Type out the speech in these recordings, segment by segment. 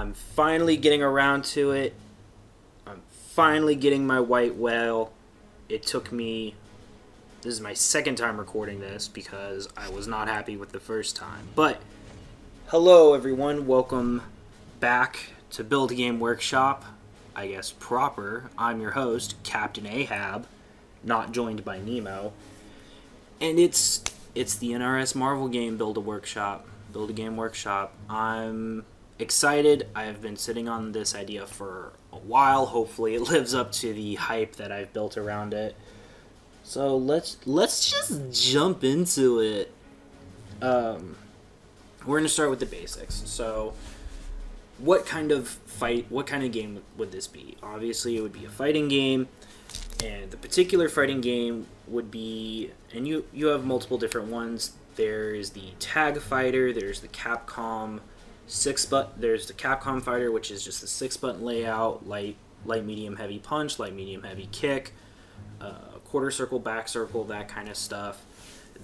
I'm finally getting around to it. I'm finally getting my white whale. It took me... This is my second time recording this because I was not happy with the first time. But, hello everyone. Welcome back to Build a Game Workshop. I guess proper. I'm your host, Captain Ahab, not joined by Nemo. And it's the NRS Marvel game Build a Game Workshop. I'm excited. I have been sitting on this idea for a while. Hopefully it lives up to the hype that I've built around it. So let's just jump into it. We're going to start with the basics. So what kind of game would this be? Obviously it would be a fighting game, and the particular fighting game would be, and you have multiple different ones. There's the tag fighter, there's the Capcom there's the Capcom fighter, which is just a 6-button layout: light, medium, heavy punch, light, medium, heavy kick, quarter circle, back circle, that kind of stuff.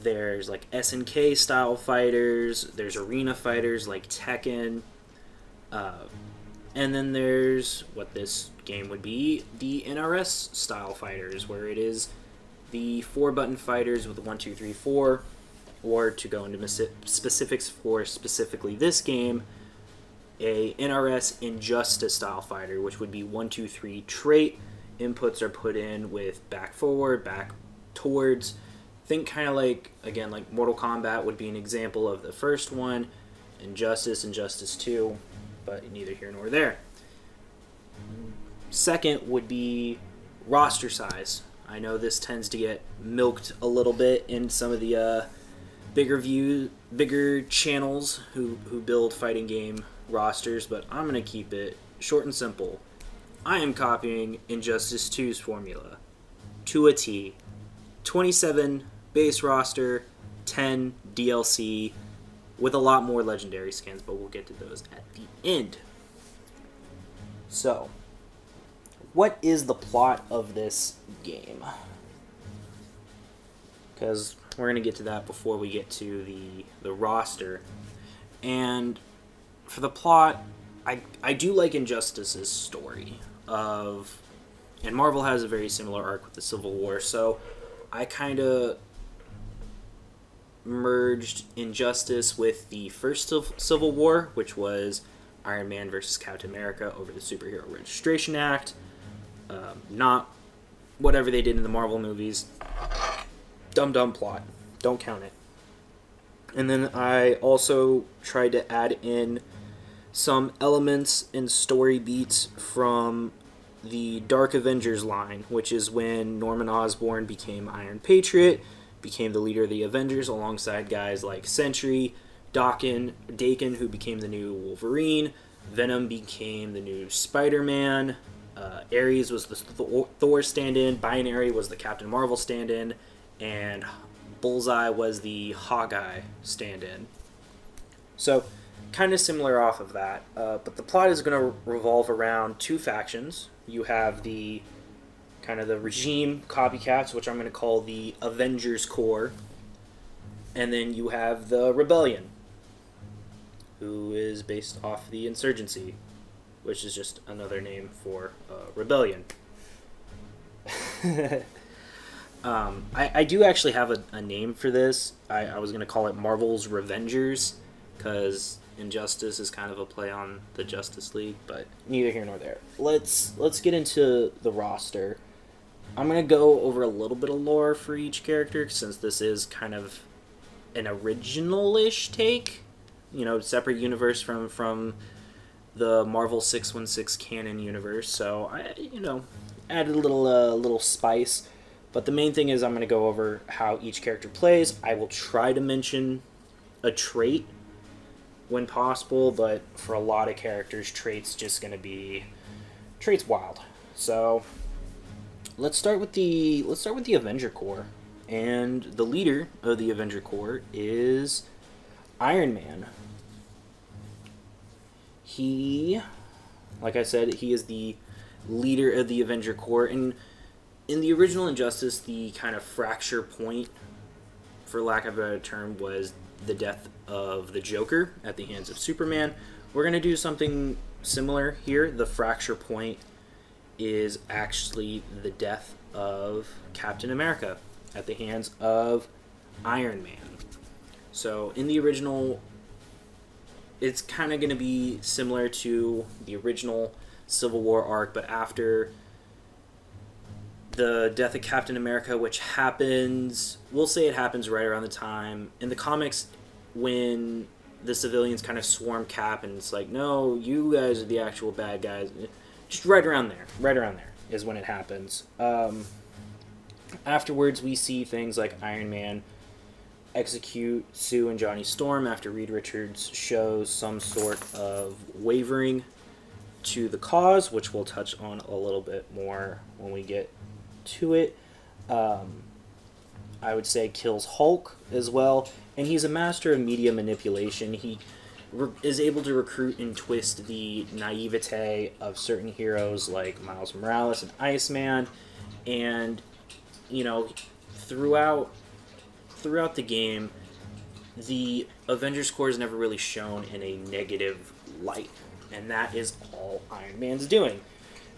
There's like SNK style fighters, there's arena fighters like Tekken, and then there's what this game would be, the NRS style fighters, where it is the 4-button fighters with the 1, 2, 3, 4, or to go into specifics for specifically this game, a NRS Injustice style fighter, which would be 1, 2, 3 trait. Inputs are put in with back forward, back towards. Think kind of like, again, like Mortal Kombat would be an example of the first one, Injustice 2, but neither here nor there. Second would be roster size. I know this tends to get milked a little bit in some of the bigger channels who build fighting game rosters, but I'm going to keep it short and simple. I am copying Injustice 2's formula to a T. 27 base roster, 10 DLC, with a lot more legendary skins, but we'll get to those at the end. So, what is the plot of this game? Because we're going to get to that before we get to the roster. And for the plot, I do like Injustice's story of... And Marvel has a very similar arc with the Civil War, so I kind of merged Injustice with the first Civil War, which was Iron Man versus Captain America over the Superhero Registration Act. Not whatever they did in the Marvel movies. Dumb plot. Don't count it. And then I also tried to add in some elements and story beats from the Dark Avengers line, which is when Norman Osborn became Iron Patriot, became the leader of the Avengers alongside guys like Sentry, Daken, who became the new Wolverine, Venom became the new Spider-Man, Ares was the Thor stand-in, Binary was the Captain Marvel stand-in, and Bullseye was the Hawkeye stand-in. So, kind of similar off of that, but the plot is going to revolve around two factions. You have the kind of the regime copycats, which I'm going to call the Avengers Core, and then you have the Rebellion, who is based off the Insurgency, which is just another name for rebellion. I do actually have a name for this. I was going to call it Marvel's Revengers, because Injustice is kind of a play on the Justice League, but neither here nor there. Let's get into the roster. I'm going to go over a little bit of lore for each character, since this is kind of an original-ish take. You know, separate universe from the Marvel 616 canon universe, so I, added a little spice. But the main thing is I'm going to go over how each character plays. I will try to mention a trait when possible, but for a lot of characters, traits wild. So let's start with the Avenger Core, and the leader of the Avenger Core is Iron Man. He, like I said, he is the leader of the Avenger Core, and in the original Injustice, the kind of fracture point, for lack of a better term, was the death of the Joker at the hands of Superman. We're going to do something similar here. The fracture point is actually the death of Captain America at the hands of Iron Man. So in the original, it's kind of going to be similar to the original Civil War arc, but after the death of Captain America, which happens, we'll say it happens right around the time in the comics when the civilians kind of swarm Cap, and it's like, no, you guys are the actual bad guys. Just right around there is when it happens. Afterwards, we see things like Iron Man execute Sue and Johnny Storm after Reed Richards shows some sort of wavering to the cause, which we'll touch on a little bit more when we get to it. I would say kills Hulk as well, and he's a master of media manipulation. He is able to recruit and twist the naivete of certain heroes like Miles Morales and Iceman, and throughout the game, the Avengers Core is never really shown in a negative light, and that is all Iron Man's doing.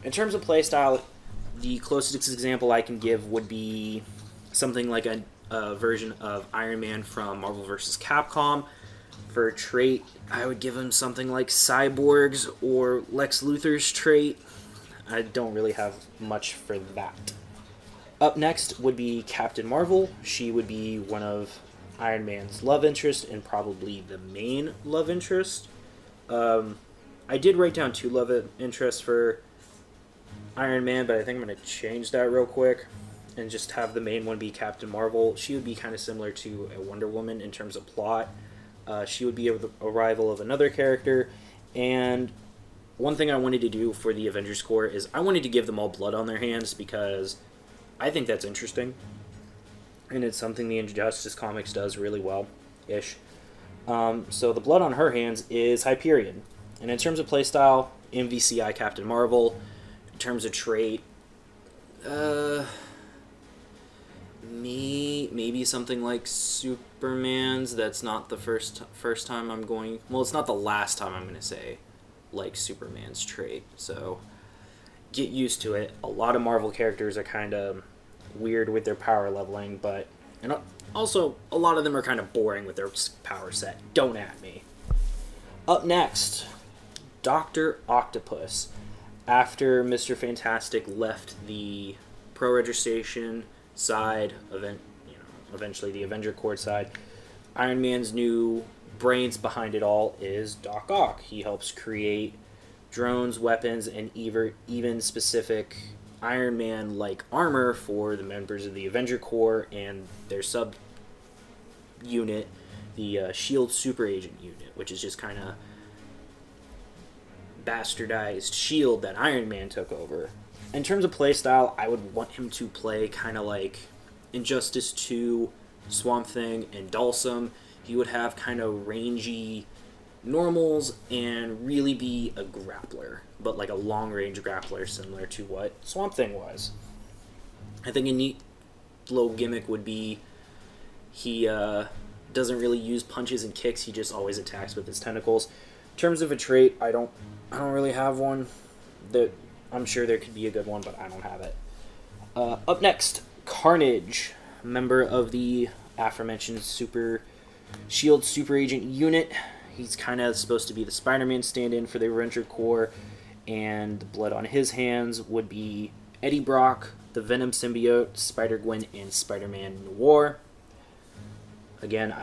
In terms of playstyle, the closest example I can give would be something like a version of Iron Man from Marvel vs. Capcom. For a trait, I would give him something like Cyborg's or Lex Luthor's trait. I don't really have much for that. Up next would be Captain Marvel. She would be one of Iron Man's love interest and probably the main love interest. I did write down 2 love interests for Iron Man, but I think I'm going to change that real quick and just have the main one be Captain Marvel. She would be kind of similar to a Wonder Woman in terms of plot. She would be a rival of another character, and one thing I wanted to do for the Avengers Core is I wanted to give them all blood on their hands because I think that's interesting, and it's something the Injustice comics does really well-ish. So the blood on her hands is Hyperion, and in terms of playstyle, MVCI Captain Marvel. In terms of trait, maybe something like Superman's. That's not the first time I'm going. Well, it's not the last time I'm going to say like Superman's trait. So get used to it. A lot of Marvel characters are kind of weird with their power leveling, but and also a lot of them are kind of boring with their power set. Don't at me. Up next, Dr. Octopus. After Mr. Fantastic left the Pro Registration side, eventually the Avenger Core side, Iron Man's new brains behind it all is Doc Ock. He helps create drones, weapons, and even specific Iron Man-like armor for the members of the Avenger Core and their sub-unit, the S.H.I.E.L.D. Super Agent Unit, which is just kind of bastardized S.H.I.E.L.D. that Iron Man took over. In terms of playstyle, I would want him to play kind of like Injustice 2, Swamp Thing, and Dhalsim. He would have kind of rangy normals and really be a grappler, but like a long-range grappler similar to what Swamp Thing was. I think a neat little gimmick would be he doesn't really use punches and kicks, he just always attacks with his tentacles. In terms of a trait, I don't really have one. That I'm sure there could be a good one, but I don't have it. Up next, Carnage, member of the aforementioned S.H.I.E.L.D. Super Agent Unit. He's kind of supposed to be the Spider-Man stand-in for the Avenger Core, and the blood on his hands would be Eddie Brock, the Venom symbiote, Spider-Gwen, and Spider-Man Noir. Again,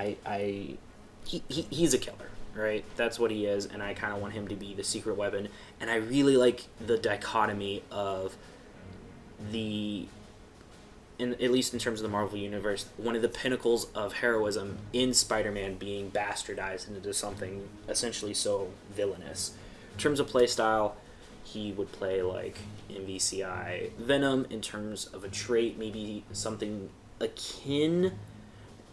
he's a killer, right? That's what he is, and I kind of want him to be the secret weapon. And I really like the dichotomy of at least in terms of the Marvel Universe, one of the pinnacles of heroism in Spider-Man being bastardized into something essentially so villainous. In terms of playstyle, he would play like MVCI Venom. In terms of a trait, maybe something akin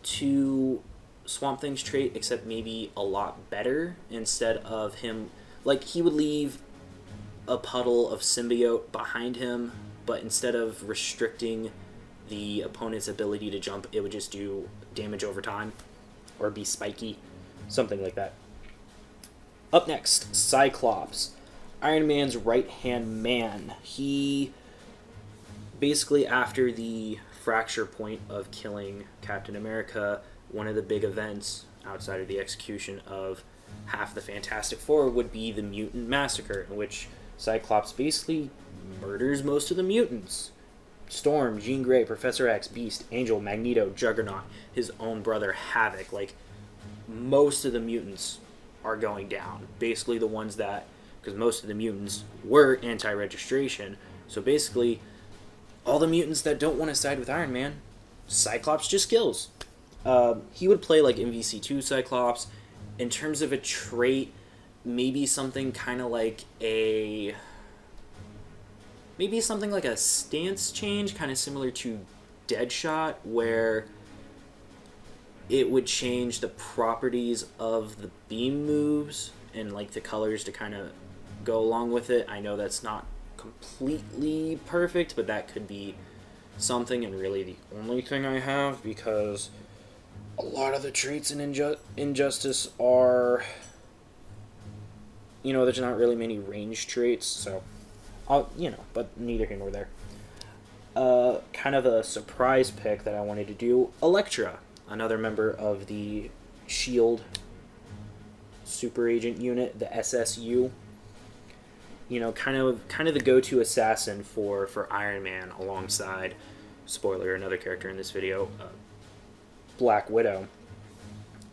to Swamp Thing's trait, except maybe a lot better. Instead of him, like, he would leave a puddle of symbiote behind him, but instead of restricting the opponent's ability to jump, it would just do damage over time, or be spiky, something like that. Up next, Cyclops. Iron Man's right-hand man. He, basically after the fracture point of killing Captain America, one of the big events outside of the execution of half the Fantastic Four would be the Mutant Massacre, in which Cyclops basically murders most of the mutants. Storm, Jean Grey, Professor X, Beast, Angel, Magneto, Juggernaut, his own brother Havoc. Like, most of the mutants are going down. Basically the ones that, because most of the mutants were anti-registration, so basically all the mutants that don't want to side with Iron Man, Cyclops just kills. He would play like MVC2 Cyclops. In terms of a trait, maybe something kind of like a... Maybe something like a stance change, kind of similar to Deadshot, where it would change the properties of the beam moves and like the colors to kind of go along with it. I know that's not completely perfect, but that could be something, and really the only thing I have, because a lot of the traits in Injustice are, there's not really many range traits, so but neither here nor there. Kind of a surprise pick that I wanted to do, Elektra, another member of the SHIELD super agent unit, the SSU. Kind of the go-to assassin for Iron Man, alongside, spoiler, another character in this video, Black Widow.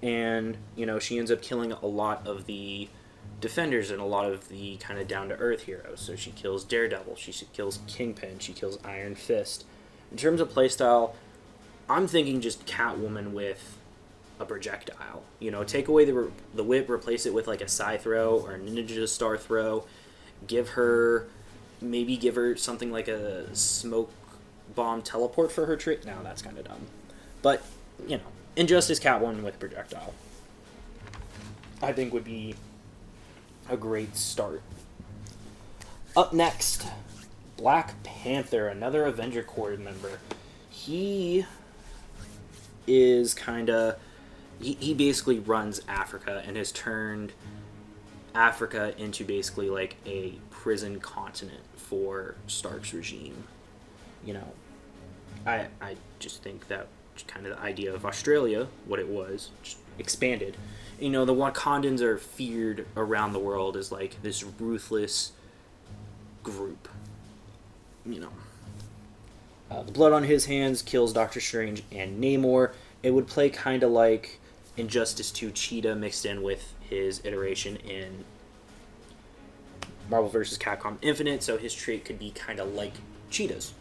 And, she ends up killing a lot of the Defenders and a lot of the kind of down-to-earth heroes. So she kills Daredevil, she kills Kingpin, she kills Iron Fist. In terms of playstyle, I'm thinking just Catwoman with a projectile. Take away the whip, replace it with like a Psy throw or a Ninja Star throw. Give her something like a smoke bomb teleport for her trick. Now that's kind of dumb. But, Injustice Catwoman with projectile, I think would be a great start. Up next, Black Panther, another Avenger Core member. He is he basically runs Africa and has turned Africa into basically like a prison continent for Stark's regime. I just think that kind of the idea of Australia, what it was, just expanded. The Wakandans are feared around the world as like this ruthless group. The blood on his hands kills Doctor Strange and Namor. It would play kind of like Injustice 2 Cheetah mixed in with his iteration in Marvel vs. Capcom Infinite, so his trait could be kind of like Cheetah's.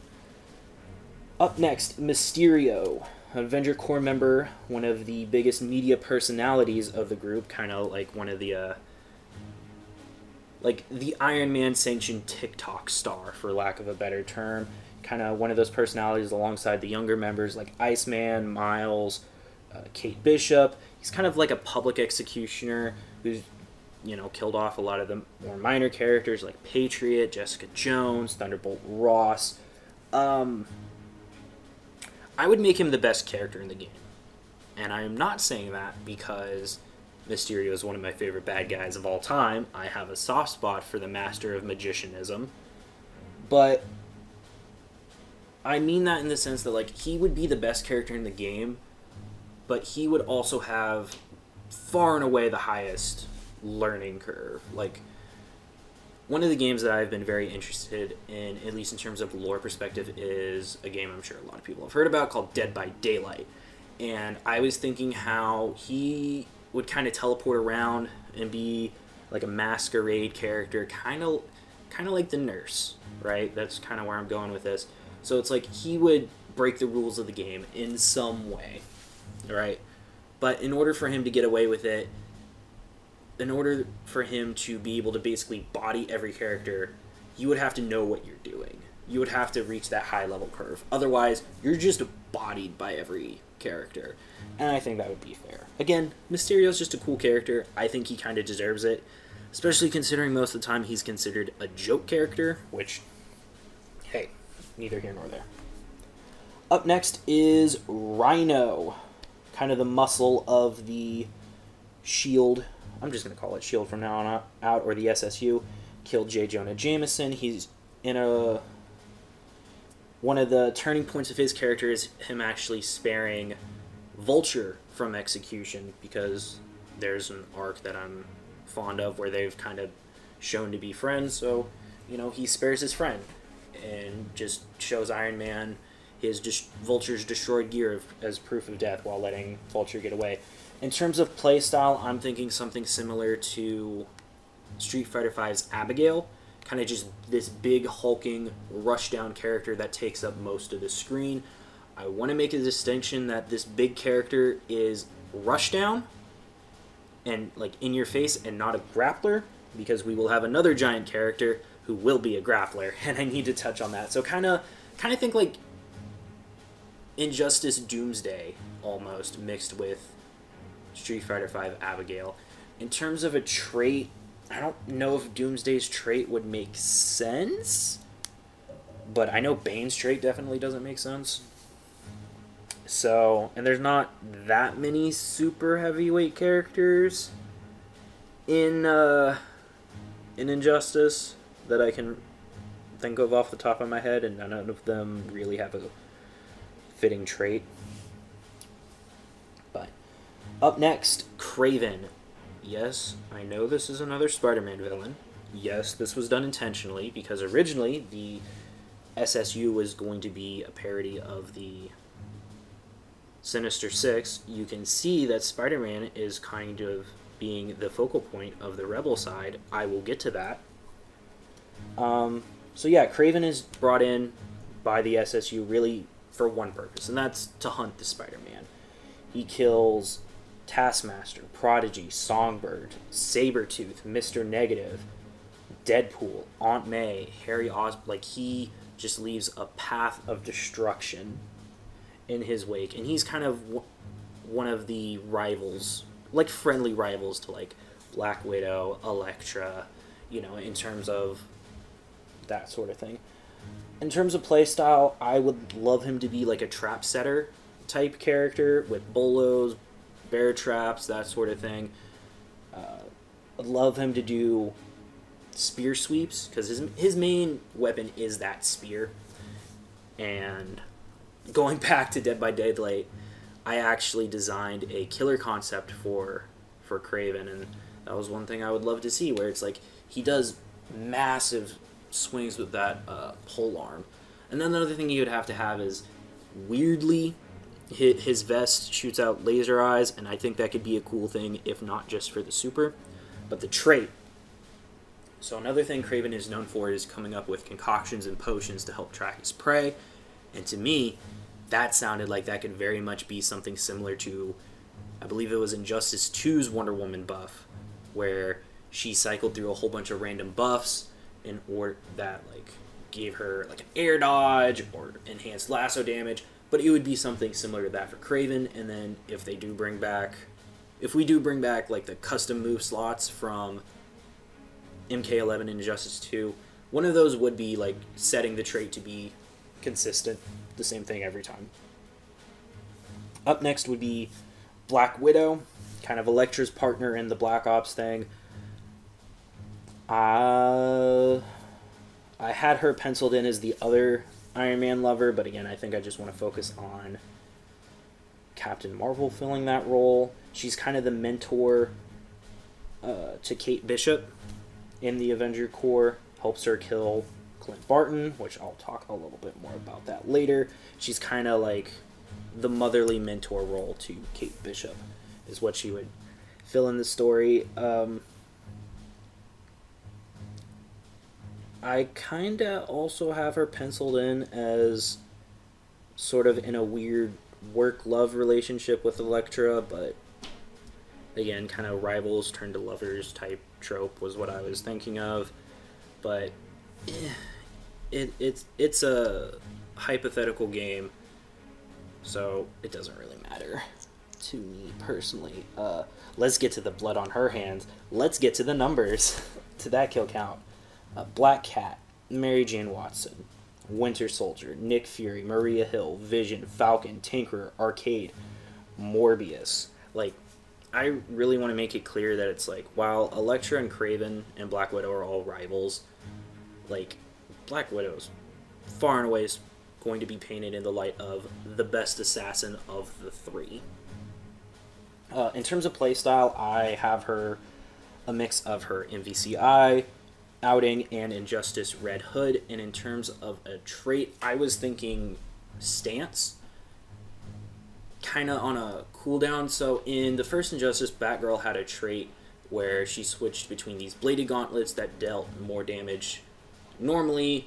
Up next, Mysterio, an Avenger Core member, one of the biggest media personalities of the group, kind of like one of the the Iron Man sanctioned TikTok star, for lack of a better term. Kind of one of those personalities alongside the younger members like Iceman, Miles, Kate Bishop. He's kind of like a public executioner who's, killed off a lot of the more minor characters like Patriot, Jessica Jones, Thunderbolt Ross. I would make him the best character in the game. And I am not saying that because Mysterio is one of my favorite bad guys of all time. I have a soft spot for the master of magicianism. But I mean that in the sense that, he would be the best character in the game, but he would also have far and away the highest learning curve. One of the games that I've been very interested in, at least in terms of lore perspective, is a game I'm sure a lot of people have heard about called Dead by Daylight. And I was thinking how he would kind of teleport around and be like a masquerade character, kind of like the nurse, right? That's kind of where I'm going with this. So it's like he would break the rules of the game in some way, right? But in order for him to get away with it, in order for him to be able to basically body every character, you would have to know what you're doing. You would have to reach that high level curve. Otherwise, you're just bodied by every character. And I think that would be fair. Again, Mysterio's just a cool character. I think he kind of deserves it, especially considering most of the time he's considered a joke character, which, hey, neither here nor there. Up next is Rhino, kind of the muscle of the SHIELD. I'm just going to call it SHIELD from now on out, or the SSU. killed J. Jonah Jameson. He's in a... One of the turning points of his character is him actually sparing Vulture from execution, because there's an arc that I'm fond of where they've kind of shown to be friends, so, he spares his friend and just shows Iron Man Vulture's destroyed gear as proof of death while letting Vulture get away. In terms of playstyle, I'm thinking something similar to Street Fighter V's Abigail, kind of just this big hulking rushdown character that takes up most of the screen. I want to make a distinction that this big character is rushdown and in your face and not a grappler, because we will have another giant character who will be a grappler, and I need to touch on that. So kind of think like Injustice Doomsday almost mixed with Street Fighter V Abigail. In terms of a trait, I don't know if Doomsday's trait would make sense, but I know Bane's trait definitely doesn't make sense. So, and there's not that many super heavyweight characters in Injustice that I can think of off the top of my head, and none of them really have a fitting trait. But up next, Craven. Yes, I know this is another Spider-Man villain. Yes, this was done intentionally, because originally the SSU was going to be a parody of the Sinister Six. You can see that Spider-Man is kind of being the focal point of the Rebel side. I will get to that. So yeah, Craven is brought in by the SSU really for one purpose, and that's to hunt the Spider-Man. He kills Taskmaster, Prodigy, Songbird, Sabretooth, Mr. Negative, Deadpool, Aunt May, Harry Osborn. He just leaves a path of destruction in his wake, and he's kind of one of the rivals, friendly rivals to Black Widow, Elektra, in terms of that sort of thing. In terms of playstyle, I would love him to be a trap setter type character with bolos, bear traps, that sort of thing. I'd love him to do spear sweeps, because his main weapon is that spear. And going back to Dead by Daylight, I actually designed a killer concept for Craven, and that was one thing I would love to see, where it's he does massive swings with that pole arm. And then another thing he would have to have is, weirdly, his vest shoots out laser eyes, and I think that could be a cool thing, if not just for the super, but the trait. So another thing Craven is known for is coming up with concoctions and potions to help track his prey, and to me, that sounded like that could very much be something similar to, I believe it was Injustice 2's Wonder Woman buff, where she cycled through a whole bunch of random buffs in order that gave her an air dodge or enhanced lasso damage. But it would be something similar to that for Craven. And then if we do bring back the custom move slots from MK11 and Injustice 2, one of those would be setting the trait to be consistent, the same thing every time. Up next would be Black Widow, kind of Elektra's partner in the Black Ops thing. I had her penciled in as the other Iron Man lover, but again, I think I just want to focus on Captain Marvel filling that role. She's kind of the mentor to Kate Bishop in the Avenger Core, helps her kill Clint Barton, which I'll talk a little bit more about that later. She's kind of the motherly mentor role to Kate Bishop, is what she would fill in the story. I kind of also have her penciled in as sort of in a weird work-love relationship with Elektra, but again, kind of rivals turn to lovers type trope was what I was thinking of. But it's a hypothetical game, so it doesn't really matter to me personally. Let's get to the blood on her hands. Let's get to the numbers, to that kill count. Black Cat, Mary Jane Watson, Winter Soldier, Nick Fury, Maria Hill, Vision, Falcon, Tinkerer, Arcade, Morbius. I really want to make it clear that it's like, while Elektra and Craven and Black Widow are all rivals, like, Black Widow's far and away is going to be painted in the light of the best assassin of the three. In terms of playstyle, I have her a mix of her MVCI, Outing, and Injustice Red Hood. And in terms of a trait, I was thinking Stance, kind of on a cooldown. So in the first Injustice, Batgirl had a trait where she switched between these bladed gauntlets that dealt more damage normally,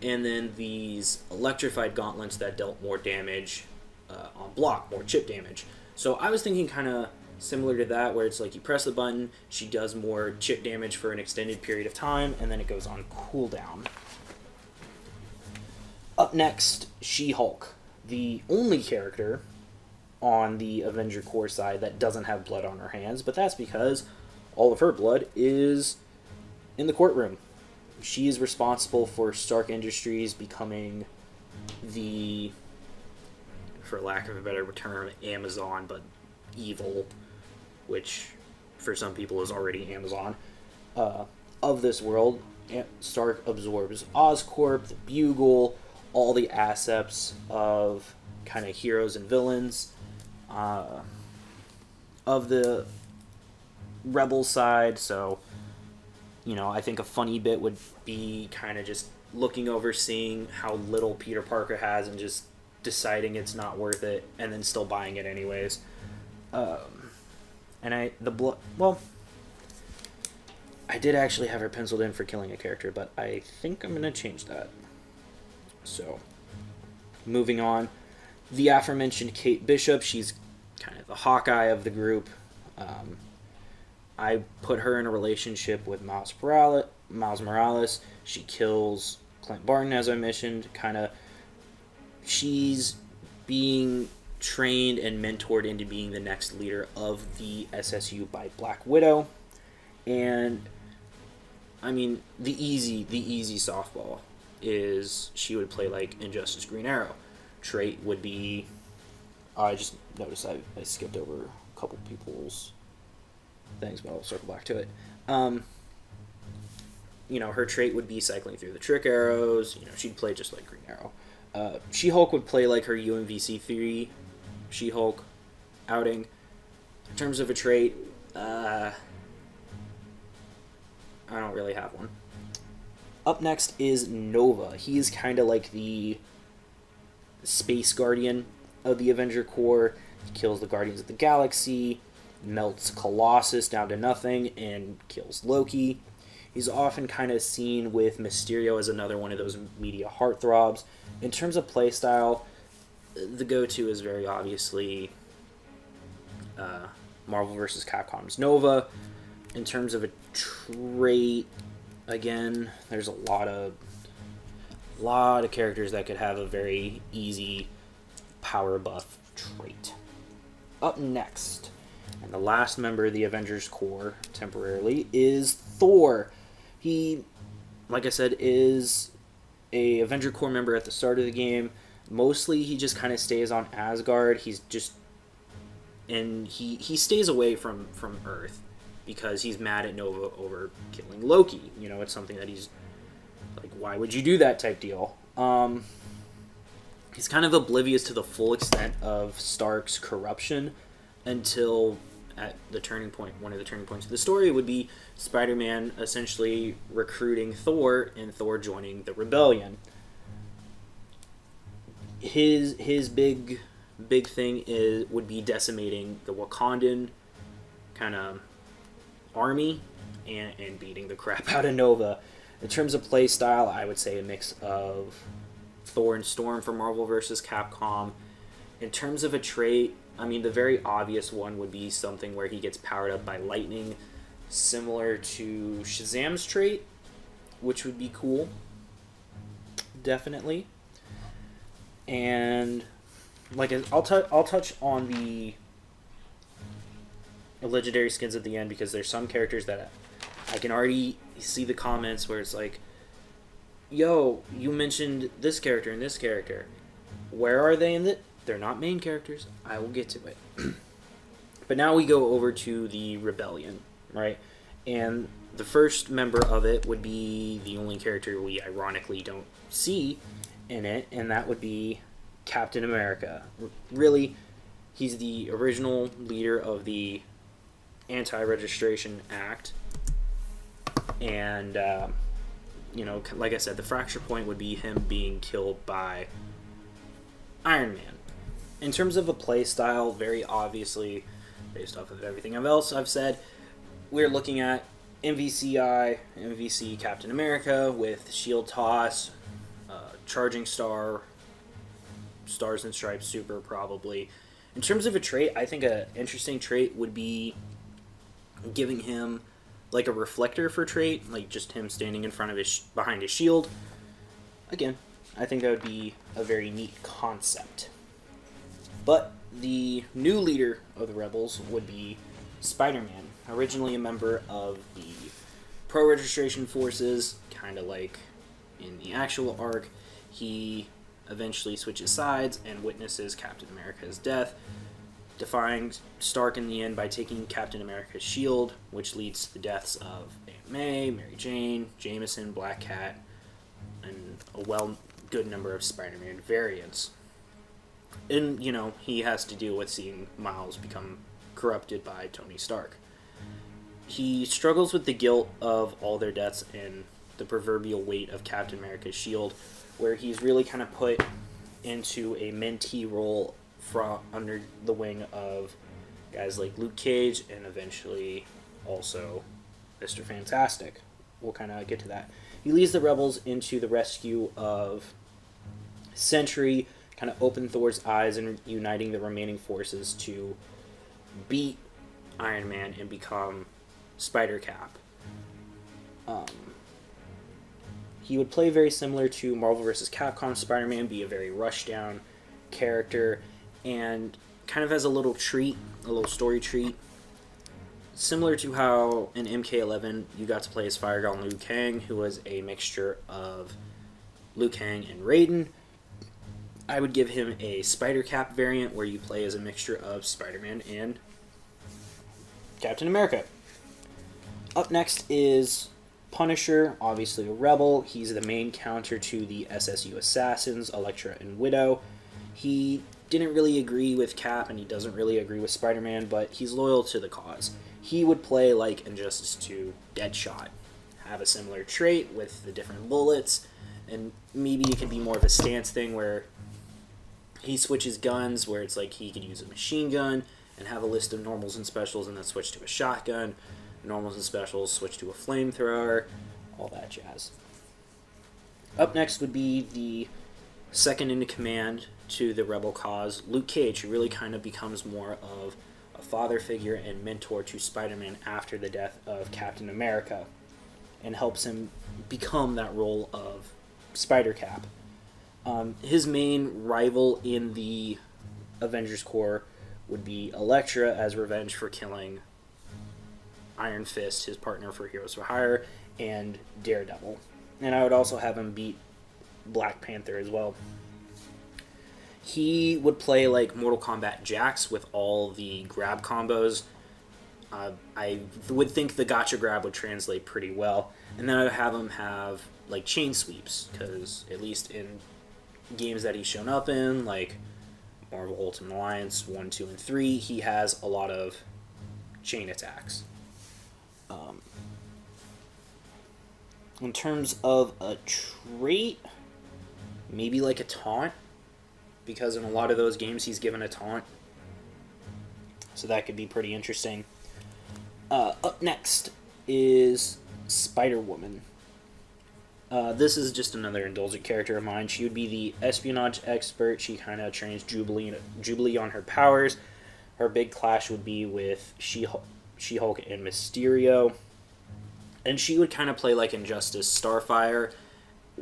and then these electrified gauntlets that dealt more damage on block, more chip damage. So I was thinking kind of similar to that, where it's like you press the button, she does more chip damage for an extended period of time, and then it goes on cooldown. Up next, She-Hulk, the only character on the Avenger Core side that doesn't have blood on her hands, but that's because all of her blood is in the courtroom. She is responsible for Stark Industries becoming the, for lack of a better term, Amazon, but evil, which for some people is already Amazon, of this world. Stark absorbs Oscorp, the Bugle, all the assets of kind of heroes and villains of the Rebel side. So, you know, I think a funny bit would be kind of just looking over, seeing how little Peter Parker has and just deciding it's not worth it and then still buying it anyways. I did actually have her penciled in for killing a character, but I think I'm going to change that. So, moving on. The aforementioned Kate Bishop, she's kind of the Hawkeye of the group. I put her in a relationship with Miles Morales. She kills Clint Barton, as I mentioned. She's being trained and mentored into being the next leader of the SSU by Black Widow. And, I mean, the easy softball is she would play like Injustice Green Arrow. Trait would be, I just noticed I skipped over a couple people's things, but I'll circle back to it. Her trait would be cycling through the trick arrows. She'd play just like Green Arrow. She-Hulk would play like her UMVC3 She-Hulk outing. In terms of a trait, I don't really have one. Up next is Nova. He's kind of like the space guardian of the Avenger Core. He kills the Guardians of the Galaxy, melts Colossus down to nothing, and kills Loki. He's often kind of seen with Mysterio as another one of those media heartthrobs. In terms of playstyle, the go-to is very obviously Marvel vs. Capcom's Nova. In terms of a trait, again, there's a lot of characters that could have a very easy power buff trait. Up next, and the last member of the Avengers Core temporarily, is Thor. He, like I said, is a Avenger Core member at the start of the game. Mostly he just kind of stays on Asgard. He stays away from Earth because he's mad at Nova over killing Loki. It's something that he's like, why would you do that type deal? He's kind of oblivious to the full extent of Stark's corruption until at the turning point. One of the turning points of the story would be Spider-Man essentially recruiting Thor and Thor joining the rebellion. His big thing would be decimating the Wakandan kind of army and beating the crap out of Nova. In terms of play style, I would say a mix of Thor and Storm for Marvel vs. Capcom. In terms of a trait, I mean, the very obvious one would be something where he gets powered up by lightning, similar to Shazam's trait, which would be cool. Definitely. And I'll touch on the legendary skins at the end, because there's some characters that I can already see the comments where it's like, yo, you mentioned this character and this character. Where are they in the... They're not main characters. I will get to it. But now we go over to the Rebellion, right? And the first member of it would be the only character we ironically don't see in it, and that would be Captain America. Really, he's the original leader of the Anti-Registration Act. And, like I said, the fracture point would be him being killed by Iron Man. In terms of a play style, very obviously, based off of everything else I've said, we're looking at MVC Captain America with shield toss, charging star, stars and stripes super probably. In terms of a trait, I think an interesting trait would be giving him like a reflector for trait, like just him standing in front of behind his shield. Again, I think that would be a very neat concept. But the new leader of the Rebels would be Spider-Man, originally a member of the Pro-Registration Forces, kind of like in the actual arc. He eventually switches sides and witnesses Captain America's death, defying Stark in the end by taking Captain America's shield, which leads to the deaths of Aunt May, Mary Jane, Jameson, Black Cat, and a good number of Spider-Man variants. And, he has to deal with seeing Miles become corrupted by Tony Stark. He struggles with the guilt of all their deaths and the proverbial weight of Captain America's shield, where he's really kind of put into a mentee role from under the wing of guys like Luke Cage and eventually also Mr. Fantastic. We'll kind of get to that. He leads the Rebels into the rescue of Sentry, kind of open Thor's eyes and uniting the remaining forces to beat Iron Man and become Spider-Cap. He would play very similar to Marvel vs. Capcom Spider-Man, be a very rush-down character, and kind of as a little treat, a little story treat. Similar to how in MK11 you got to play as Fire Golem Liu Kang, who was a mixture of Liu Kang and Raiden. I would give him a Spider-Cap variant where you play as a mixture of Spider-Man and Captain America. Up next is Punisher, obviously a rebel. He's the main counter to the SSU assassins, Elektra and Widow. He didn't really agree with Cap and he doesn't really agree with Spider-Man, but he's loyal to the cause. He would play like Injustice 2 Deadshot, have a similar trait with the different bullets, and maybe it could be more of a stance thing where he switches guns, where it's like he could use a machine gun and have a list of normals and specials and then switch to a shotgun, normals and specials, switch to a flamethrower, all that jazz. Up next would be the second in command to the rebel cause, Luke Cage, who really kind of becomes more of a father figure and mentor to Spider-Man after the death of Captain America, and helps him become that role of Spider-Cap. His main rival in the Avengers Core would be Elektra as revenge for killing Iron Fist, his partner for Heroes for Hire, and Daredevil. And I would also have him beat Black Panther as well. He would play like Mortal Kombat Jax with all the grab combos. I would think the gotcha grab would translate pretty well. And then I would have him have like chain sweeps, because at least in games that he's shown up in, like Marvel Ultimate Alliance 1, 2, and 3, he has a lot of chain attacks. In terms of a trait, maybe like a taunt, because in a lot of those games he's given a taunt. So that could be pretty interesting. Up next is Spider-Woman. This is just another indulgent character of mine. She would be the espionage expert. She kind of trains Jubilee on her powers. Her big clash would be with She-Hulk and Mysterio. And she would kind of play like Injustice Starfire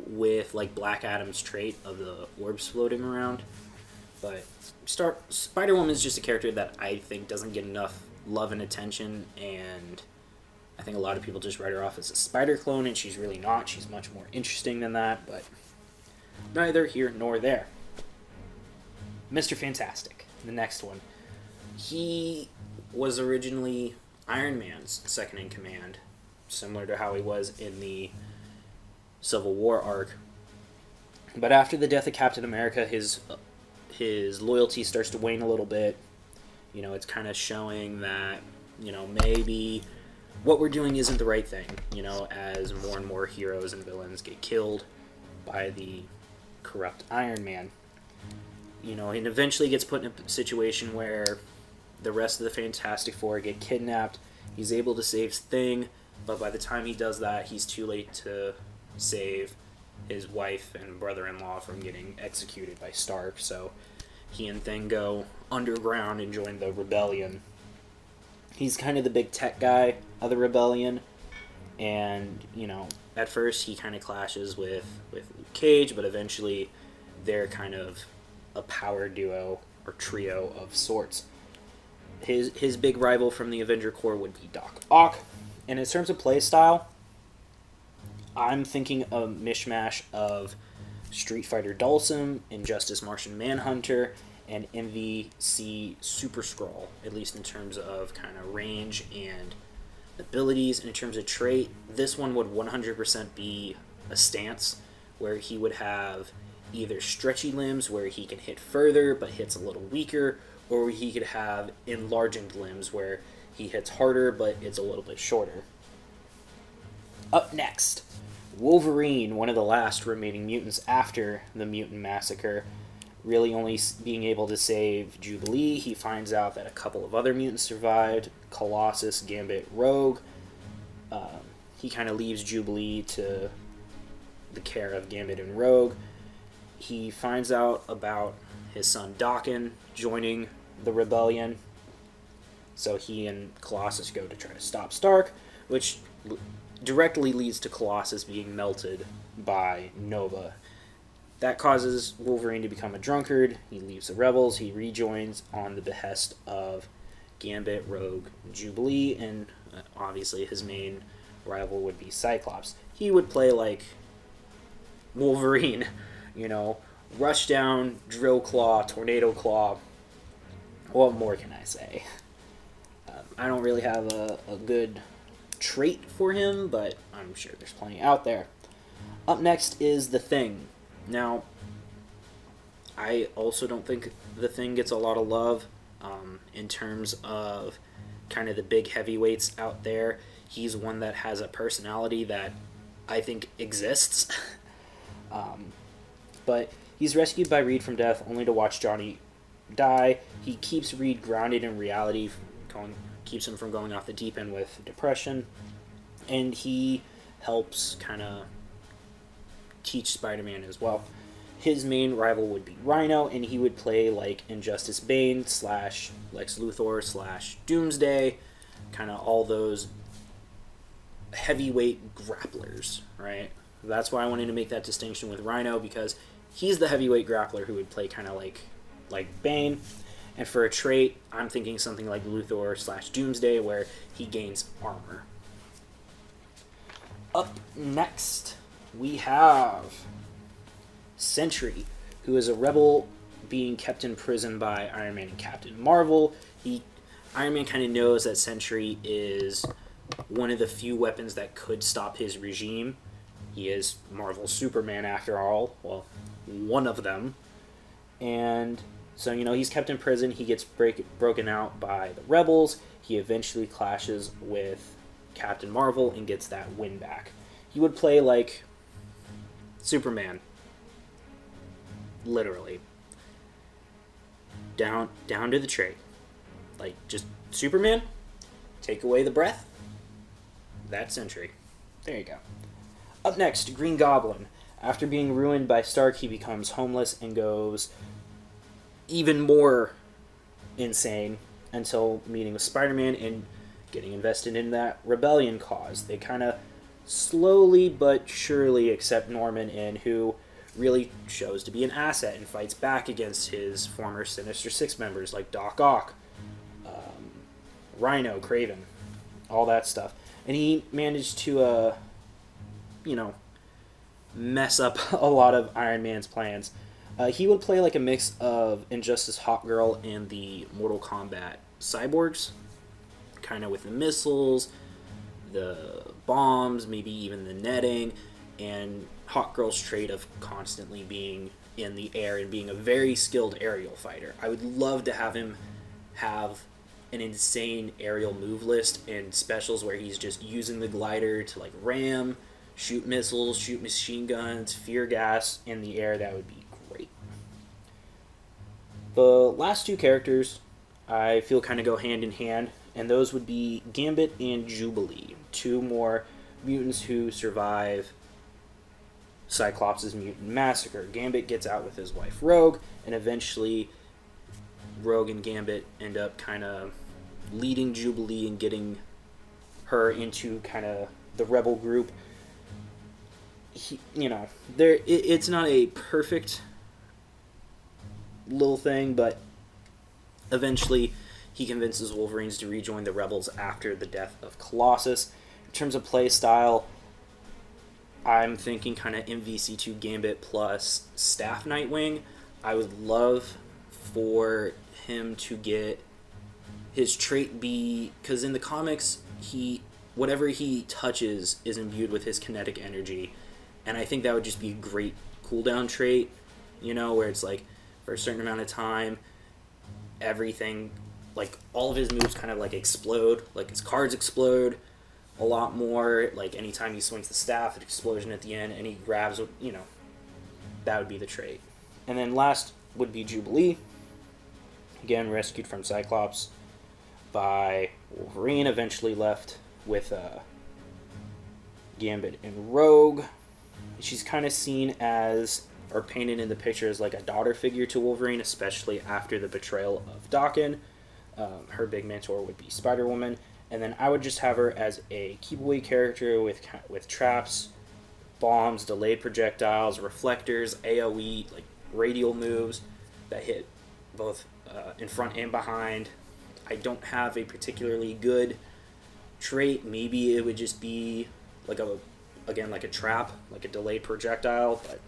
with like Black Adam's trait of the orbs floating around. But Spider-Woman is just a character that I think doesn't get enough love and attention, and I think a lot of people just write her off as a spider clone, and she's really not. She's much more interesting than that, but neither here nor there. Mr. Fantastic, the next one. He was originally Iron Man's second in command, similar to how he was in the Civil War arc. But after the death of Captain America, his loyalty starts to wane a little bit. You know, it's kind of showing that, you know, maybe what we're doing isn't the right thing, you know, as more and more heroes and villains get killed by the corrupt Iron Man. You know, and eventually gets put in a situation where the rest of the Fantastic Four get kidnapped. He's able to save Thing, but by the time he does that, he's too late to save his wife and brother-in-law from getting executed by Stark, so he and Thing go underground and join the rebellion. He's kind of the big tech guy of the rebellion, and, you know, at first he kind of clashes with Luke Cage, but eventually they're kind of a power duo or trio of sorts. His big rival from the Avenger Core would be Doc Ock, and in terms of play style, I'm thinking a mishmash of Street Fighter Dhalsim, Injustice Martian Manhunter, and MVC Super Skrull, at least in terms of kind of range and abilities. And in terms of trait, this one would 100% be a stance, where he would have either stretchy limbs where he can hit further but hits a little weaker, or he could have enlarged limbs where he hits harder but it's a little bit shorter. Up next, Wolverine, one of the last remaining mutants after the Mutant Massacre, really only being able to save Jubilee. He finds out that a couple of other mutants survived, Colossus, Gambit, Rogue. He kind of leaves Jubilee to the care of Gambit and Rogue. He finds out about his son Daken joining the rebellion, so he and Colossus go to try to stop Stark, which directly leads to Colossus being melted by Nova. That causes Wolverine to become a drunkard. He leaves the rebels. He rejoins on the behest of Gambit, Rogue, Jubilee, and obviously his main rival would be Cyclops. He would play like Wolverine, you know, Rush Down, Drill Claw, Tornado Claw. What more can I say? I don't really have a good trait for him, but I'm sure there's plenty out there. Up next is The Thing. Now, I also don't think The Thing gets a lot of love in terms of kind of the big heavyweights out there. He's one that has a personality that I think exists. But he's rescued by Reed from death only to watch Johnny die. He keeps Reed grounded in reality, keeps him from going off the deep end with depression, and he helps kind of teach Spider-Man as well. His main rival would be Rhino, and he would play like Injustice Bane / Lex Luthor / Doomsday, kind of all those heavyweight grapplers, right? That's why I wanted to make that distinction with Rhino, because he's the heavyweight grappler who would play kind of like Bane. And for a trait, I'm thinking something like Luthor / Doomsday, where he gains armor. Up next, we have Sentry, who is a rebel being kept in prison by Iron Man and Captain Marvel. Iron Man kind of knows that Sentry is one of the few weapons that could stop his regime. He is Marvel's Superman after all. Well, one of them. And so, you know, he's kept in prison. He gets broken out by the rebels. He eventually clashes with Captain Marvel and gets that win back. He would play like Superman. Literally. Down to the trait. Like, just Superman, take away the breath, that's Sentry. There you go. Up next, Green Goblin. After being ruined by Stark, he becomes homeless and goes even more insane until meeting with Spider-Man and getting invested in that rebellion cause. They kind of slowly but surely accept Norman in, who really shows to be an asset and fights back against his former Sinister Six members like Doc Ock, Rhino, Craven, all that stuff. And he managed to, mess up a lot of Iron Man's plans. He would play like a mix of Injustice Hawkgirl and the Mortal Kombat cyborgs. kind of with the missiles, the bombs, maybe even the netting, and Hawkgirl's trait of constantly being in the air and being a very skilled aerial fighter. I would love to have him have an insane aerial move list and specials where he's just using the glider to like ram, shoot missiles, shoot machine guns, fear gas in the air. That would be great. The last two characters I feel kind of go hand in hand, and those would be Gambit and Jubilee, two more mutants who survive Cyclops' Mutant Massacre. Gambit gets out with his wife Rogue, and eventually Rogue and Gambit end up kind of leading Jubilee and getting her into kind of the rebel group. It's not a perfect little thing, but eventually he convinces Wolverines to rejoin the rebels after the death of Colossus. In terms of play style, I'm thinking kind of MVC2 Gambit plus Staff Nightwing. I would love for him to get his trait be, because in the comics, whatever he touches is imbued with his kinetic energy, and I think that would just be a great cooldown trait, where it's like, for a certain amount of time, everything, like, all of his moves kind of, like, explode, like, his cards explode a lot more, like, anytime he swings the staff, an explosion at the end, and he grabs, that would be the trait. And then last would be Jubilee, again, rescued from Cyclops by Wolverine, eventually left with Gambit and Rogue. She's kind of seen as, or painted in the picture as, like a daughter figure to Wolverine, especially after the betrayal of Daken. Her big mentor would be Spider-Woman, and then I would just have her as a keep-away character with traps, bombs, delayed projectiles, reflectors, AoE, like radial moves that hit both in front and behind. I don't have a particularly good trait. Maybe it would just be like a trap, like a delayed projectile, but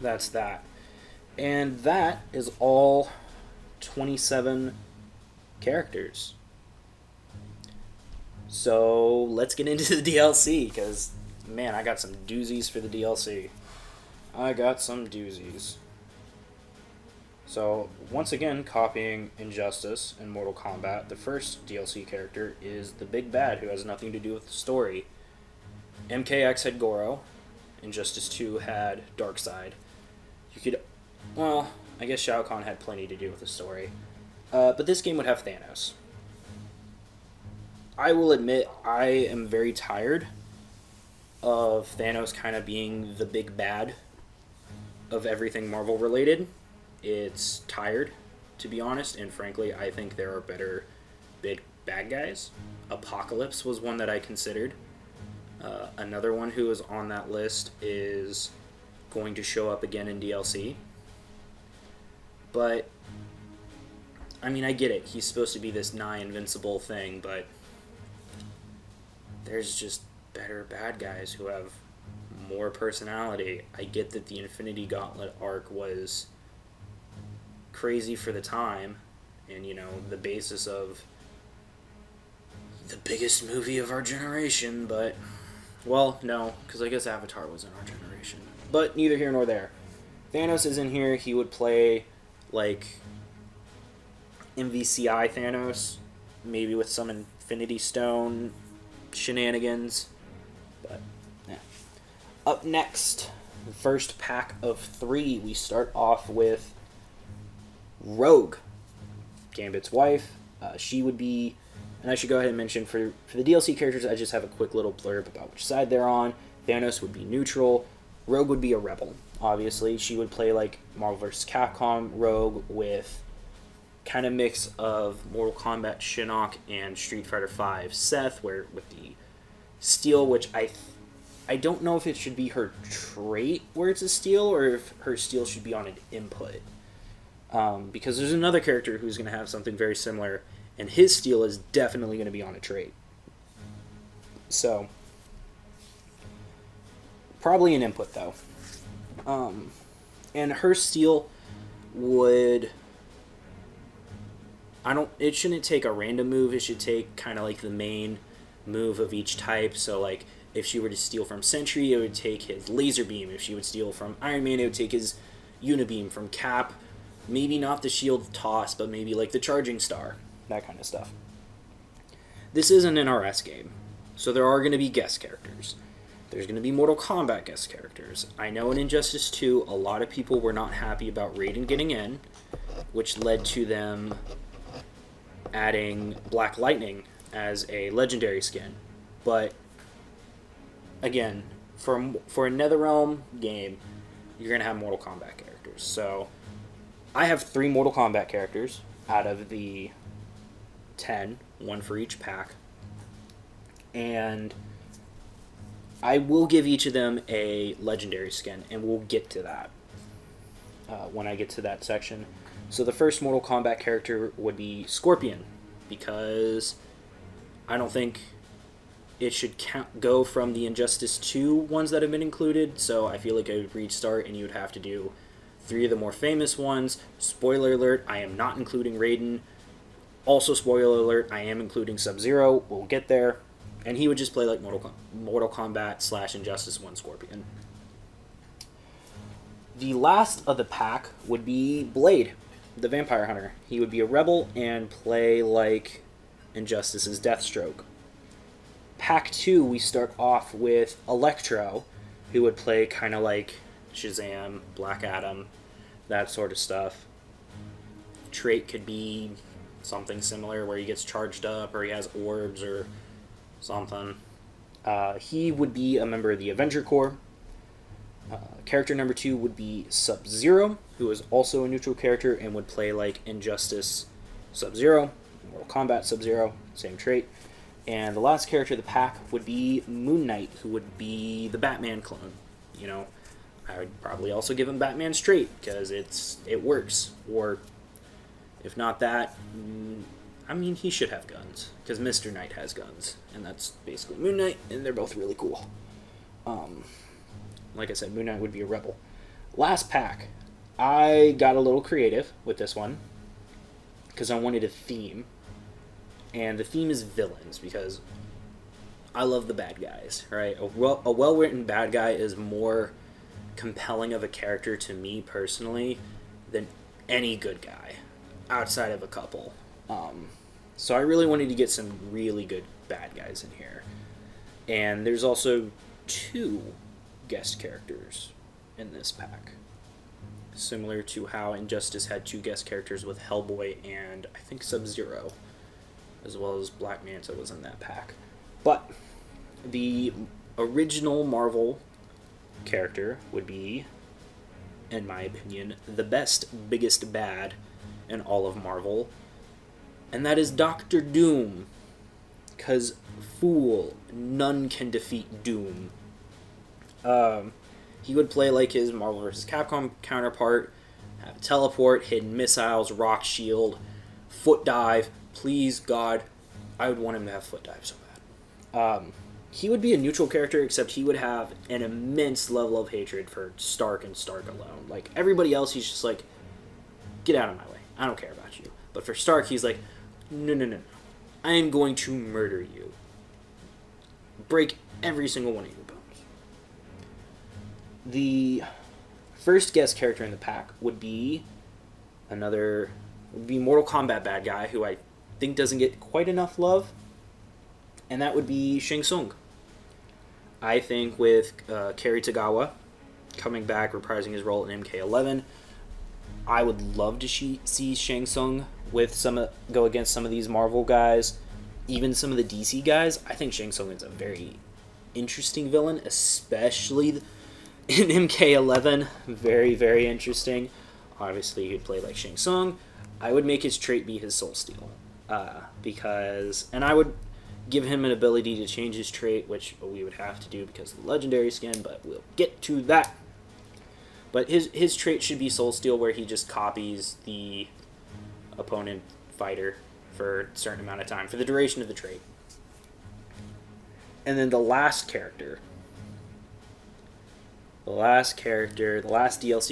that's that. And that is all 27 characters. So let's get into the DLC, because, man, I got some doozies for the DLC. So, once again, copying Injustice and Mortal Kombat, the first DLC character is the big bad who has nothing to do with the story. MKX had Goro. Injustice 2 had Darkseid. I guess Shao Kahn had plenty to do with the story. But this game would have Thanos. I will admit, I am very tired of Thanos kind of being the big bad of everything Marvel related. It's tired, to be honest, and frankly, I think there are better big bad guys. Apocalypse was one that I considered. Another one who is on that list is going to show up again in DLC. But, I mean, I get it. He's supposed to be this nigh invincible thing, but there's just better bad guys who have more personality. I get that the Infinity Gauntlet arc was crazy for the time, and, the basis of the biggest movie of our generation, but, well, no, because I guess Avatar was in our generation. But neither here nor there. Thanos is in here. He would play, like, MVCI Thanos, maybe with some Infinity Stone shenanigans, but yeah. Up next, the first pack of 3, we start off with Rogue, Gambit's wife. She would be, and I should go ahead and mention for the DLC characters, I just have a quick little blurb about which side they're on. Thanos would be neutral. Rogue would be a rebel, obviously. She would play like Marvel vs. Capcom Rogue with kind of mix of Mortal Kombat Shinnok and Street Fighter V Seth, where with the steel, which I don't know if it should be her trait where it's a steel, or if her steel should be on an input. Because there's another character who's going to have something very similar, and his steel is definitely going to be on a trait. So, probably an input, though. And her steel would, It shouldn't take a random move. It should take kind of like the main move of each type. So like if she were to steal from Sentry, it would take his laser beam. If she would steal from Iron Man, it would take his unibeam. From Cap, maybe not the shield toss, but maybe like the charging star, that kind of stuff. This is an NRS game, so there are going to be guest characters. There's going to be Mortal Kombat guest characters. I know in Injustice 2, a lot of people were not happy about Raiden getting in, which led to them adding Black Lightning as a legendary skin. But again, for a NetherRealm game, you're going to have Mortal Kombat characters. So I have 3 Mortal Kombat characters out of the 10, one for each pack. And I will give each of them a legendary skin, and we'll get to that when I get to that section. So the first Mortal Kombat character would be Scorpion, because I don't think it should go from the Injustice 2 ones that have been included, so I feel like I would restart and you would have to do 3 of the more famous ones. Spoiler alert, I am not including Raiden. Also, spoiler alert, I am including Sub-Zero. We'll get there. And he would just play like Mortal Kombat / Injustice 1 Scorpion. The last of the pack would be Blade, the Vampire Hunter. He would be a rebel and play like Injustice's Deathstroke. Pack 2, we start off with Electro, who would play kind of like Shazam, Black Adam, that sort of stuff. Trait could be something similar where he gets charged up or he has orbs or something. He would be a member of the Avenger Core. Character number 2 would be Sub-Zero, who is also a neutral character and would play like Injustice Sub-Zero, Mortal Kombat Sub-Zero, same trait. And the last character of the pack would be Moon Knight, who would be the Batman clone. You know, I would probably also give him Batman's trait because it works. Or if not that, I mean, he should have guns because Mr. Knight has guns, and that's basically Moon Knight, and they're both really cool. Like I said, Moon Knight would be a rebel. Last pack, I got a little creative with this one because I wanted a theme, and the theme is villains because I love the bad guys, right? A well-written bad guy is more compelling of a character to me personally than any good guy outside of a couple. So I really wanted to get some really good bad guys in here. And there's also 2 guest characters in this pack. Similar to how Injustice had 2 guest characters with Hellboy and I think Sub-Zero, as well as Black Manta was in that pack. But the original Marvel character would be, in my opinion, the best, biggest bad in all of Marvel, and that is Dr. Doom. Because, fool, none can defeat Doom. He would play like his Marvel vs. Capcom counterpart, have teleport, hidden missiles, rock shield, foot dive. Please, God, I would want him to have foot dive so bad. He would be a neutral character, except he would have an immense level of hatred for Stark and Stark alone. Like, everybody else, he's just like, get out of my way. I don't care about you. But for Stark, he's like, no. I am going to murder you. Break every single one of your bones. The first guest character in the pack would be Mortal Kombat bad guy, who I think doesn't get quite enough love, and that would be Shang Tsung. I think with Kerry Tagawa coming back, reprising his role in MK11, I would love to see Shang Tsung go against some of these Marvel guys, even some of the DC guys. I think Shang Tsung is a very interesting villain, especially in MK11. Very, very interesting. Obviously, he'd play like Shang Tsung. I would make his trait be his Soul Steal. And I would give him an ability to change his trait, which we would have to do because of the legendary skin, but we'll get to that. But his trait should be Soul Steal, where he just copies the opponent fighter for a certain amount of time, for the duration of the trait. And then the last DLC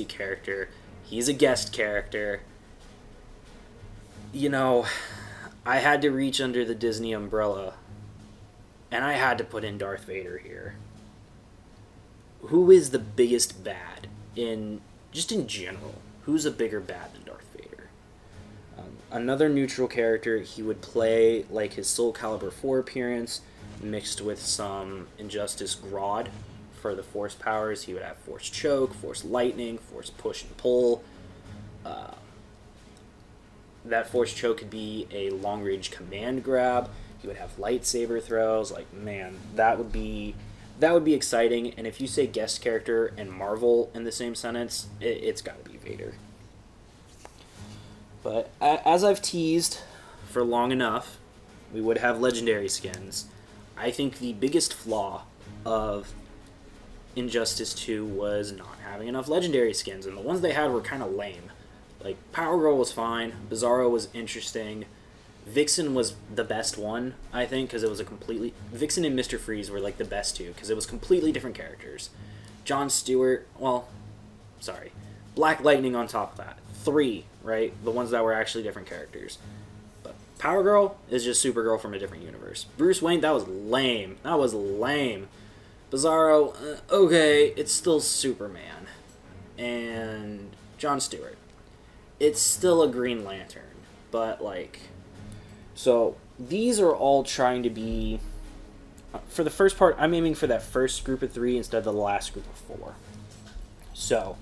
character, he's a guest character. You know, I had to reach under the Disney umbrella, and I had to put in Darth Vader here. Who is the biggest bad just in general? Who's a bigger bad than Darth Vader? Another neutral character, he would play like his Soul Calibur 4 appearance, mixed with some Injustice Grodd for the Force powers. He would have Force Choke, Force Lightning, Force Push and Pull. That Force Choke could be a long-range command grab. He would have lightsaber throws. Like, man, that would be exciting. And if you say guest character and Marvel in the same sentence, it's got to be Vader. But as I've teased for long enough, we would have legendary skins. I think the biggest flaw of Injustice 2 was not having enough legendary skins, and the ones they had were kind of lame. Like, Power Girl was fine, Bizarro was interesting, Vixen was the best one, I think, because it was Vixen and Mr. Freeze were, like, the best two, because it was completely different characters. Jon Stewart, Black Lightning on top of that. 3, right? The ones that were actually different characters. But Power Girl is just Supergirl from a different universe. Bruce Wayne, that was lame. Bizarro, okay, it's still Superman. And Jon Stewart. It's still a Green Lantern, but so these are all trying to be, for the first part, I'm aiming for that first group of 3 instead of the last group of 4. So,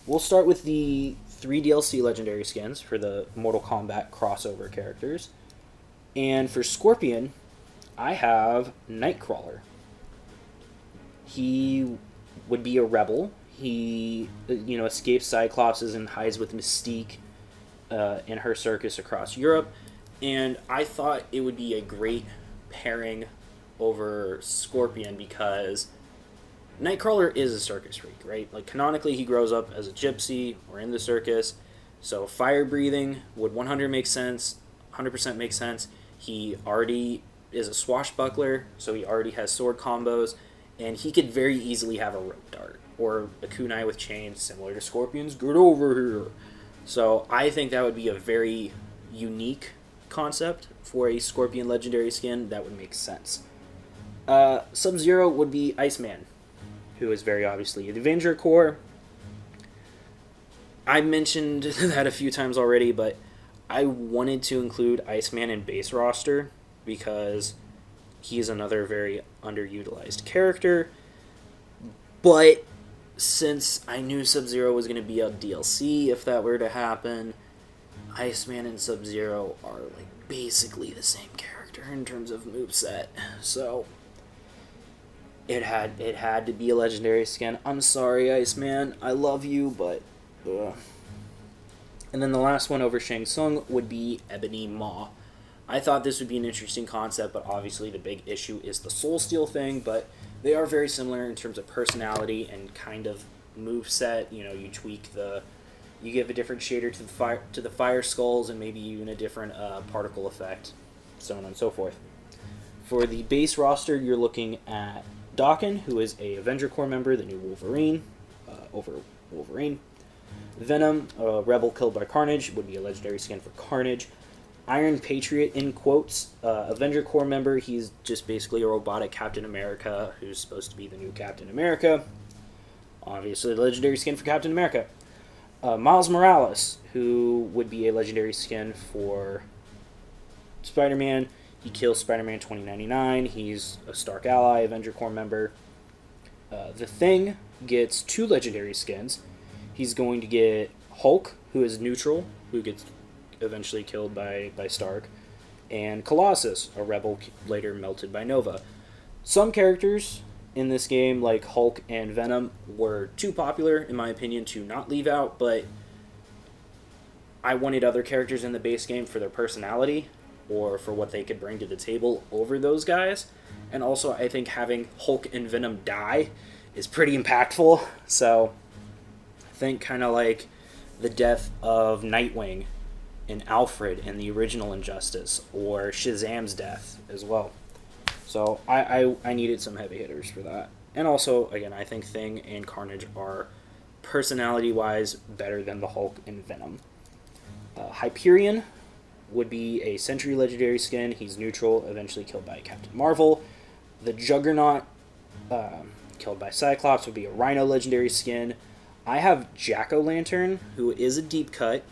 we'll start with the 3 DLC legendary skins for the Mortal Kombat crossover characters. And for Scorpion, I have Nightcrawler. He would be a rebel. He, escapes Cyclops and hides with Mystique in her circus across Europe. And I thought it would be a great pairing over Scorpion because Nightcrawler is a circus freak, right? Like, canonically, he grows up as a gypsy or in the circus. So fire breathing would 100% make sense. He already is a swashbuckler, so he already has sword combos. And he could very easily have a rope dart or a kunai with chains similar to Scorpion's Get Over Here. So I think that would be a very unique concept for a Scorpion legendary skin that would make sense. Sub-Zero would be Iceman, who is very obviously the Avenger Core. I mentioned that a few times already, but I wanted to include Iceman in base roster because he is another very underutilized character. But since I knew Sub-Zero was going to be a DLC if that were to happen, Iceman and Sub-Zero are basically the same character in terms of moveset. So it had to be a legendary skin. I'm sorry, Iceman. I love you, but And then the last one over Shang Tsung would be Ebony Maw. I thought this would be an interesting concept, but obviously the big issue is the Soul Steel thing, but they are very similar in terms of personality and kind of moveset. You tweak you give a different shader to the fire skulls and maybe even a different particle effect, so on and so forth. For the base roster, you're looking at Daken, who is a Avenger Core member, the new Wolverine, over Wolverine. Venom, a rebel killed by Carnage, would be a legendary skin for Carnage. Iron Patriot, in quotes, Avenger Core member. He's just basically a robotic Captain America who's supposed to be the new Captain America. Obviously, the legendary skin for Captain America. Miles Morales, who would be a legendary skin for Spider-Man. He kills Spider-Man 2099. He's a Stark ally, Avenger Core member. The Thing gets 2 legendary skins. He's going to get Hulk, who is neutral, who gets eventually killed by Stark, and Colossus, a rebel later melted by Nova. Some characters in this game, like Hulk and Venom, were too popular, in my opinion, to not leave out, but I wanted other characters in the base game for their personality or for what they could bring to the table over those guys. And also, I think having Hulk and Venom die is pretty impactful, so I think kind of like the death of Nightwing and Alfred in the original Injustice, or Shazam's death as well. So I needed some heavy hitters for that. And also, again, I think Thing and Carnage are personality-wise better than the Hulk and Venom. Hyperion would be a Sentry legendary skin. He's neutral, eventually killed by Captain Marvel. The Juggernaut, killed by Cyclops, would be a Rhino legendary skin. I have Jack-O-Lantern, who is a deep cut,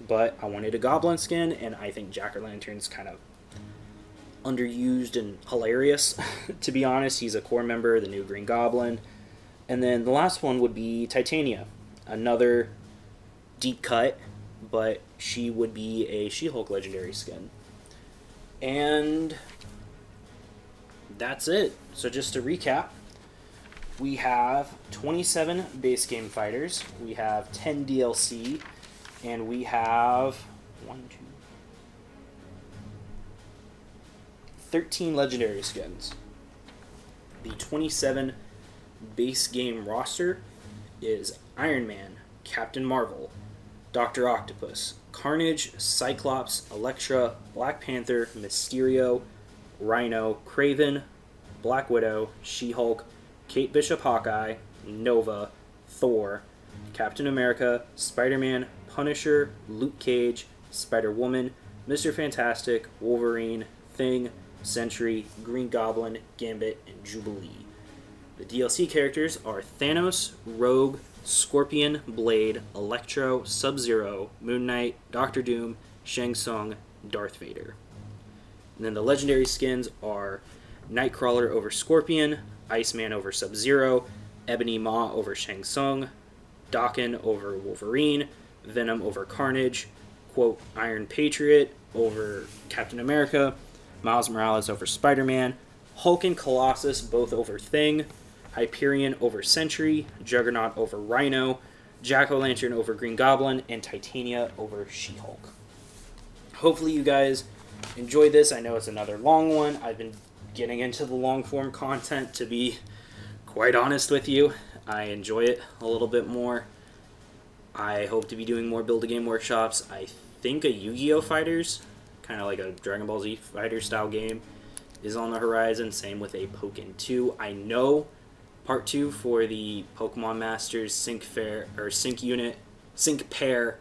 but I wanted a Goblin skin, and I think Jack-O-Lantern's kind of underused and hilarious, to be honest. He's a core member, the new Green Goblin. And then the last one would be Titania, another deep cut, but she would be a She-Hulk legendary skin. And that's it. So just to recap, we have 27 base game fighters, we have 10 DLC, and we have 13 legendary skins. The 27 base game roster is Iron Man, Captain Marvel, Dr. Octopus, Carnage, Cyclops, Elektra, Black Panther, Mysterio, Rhino, Craven, Black Widow, She-Hulk, Kate Bishop Hawkeye, Nova, Thor, Captain America, Spider-Man, Punisher, Luke Cage, Spider-Woman, Mr. Fantastic, Wolverine, Thing, Sentry, Green Goblin, Gambit, and Jubilee. The DLC characters are Thanos, Rogue, Scorpion, Blade, Electro, Sub-Zero, Moon Knight, Doctor Doom, Shang Tsung, Darth Vader. And then the legendary skins are Nightcrawler over Scorpion, Iceman over Sub-Zero, Ebony Maw over Shang Tsung, Daken over Wolverine, Venom over Carnage, quote, Iron Patriot over Captain America, Miles Morales over Spider-Man, Hulk and Colossus both over Thing, Hyperion over Sentry, Juggernaut over Rhino, Jack-O-Lantern over Green Goblin, and Titania over She-Hulk. Hopefully you guys enjoy this. I know it's another long one. I've been getting into the long-form content, to be quite honest with you. I enjoy it a little bit more. I hope to be doing more Build-A-Game workshops. I think a Yu-Gi-Oh! Fighters, kind of like a Dragon Ball Z fighter style game, is on the horizon. Same with a Pokken 2. I know Part 2 for the Pokemon Masters Sync Pair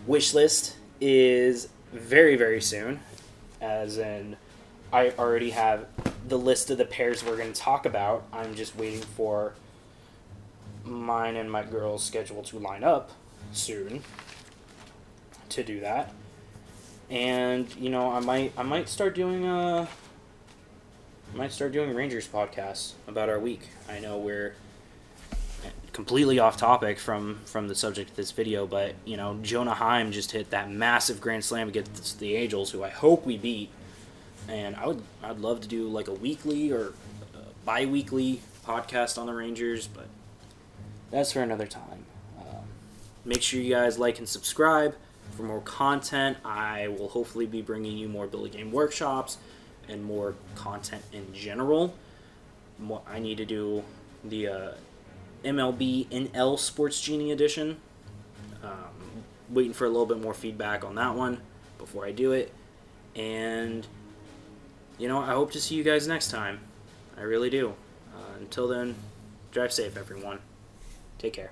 wish list is very, very soon. As in, I already have the list of the pairs we're going to talk about. I'm just waiting for mine and my girl's schedule to line up soon to do that. And you know, I might start doing Rangers podcasts about our week. I know we're completely off topic from the subject of this video, but you know, Jonah Heim just hit that massive grand slam against the Angels, who I hope we beat. And I'd love to do like a weekly or bi-weekly podcast on the Rangers, but that's for another time. Make sure you guys like and subscribe for more content. I will hopefully be bringing you more Build-A-Game workshops and more content in general. I need to do the MLB NL Sports Genie edition. Waiting for a little bit more feedback on that one before I do it. And you know, I hope to see you guys next time. I really do. Until then, drive safe, everyone. Take care.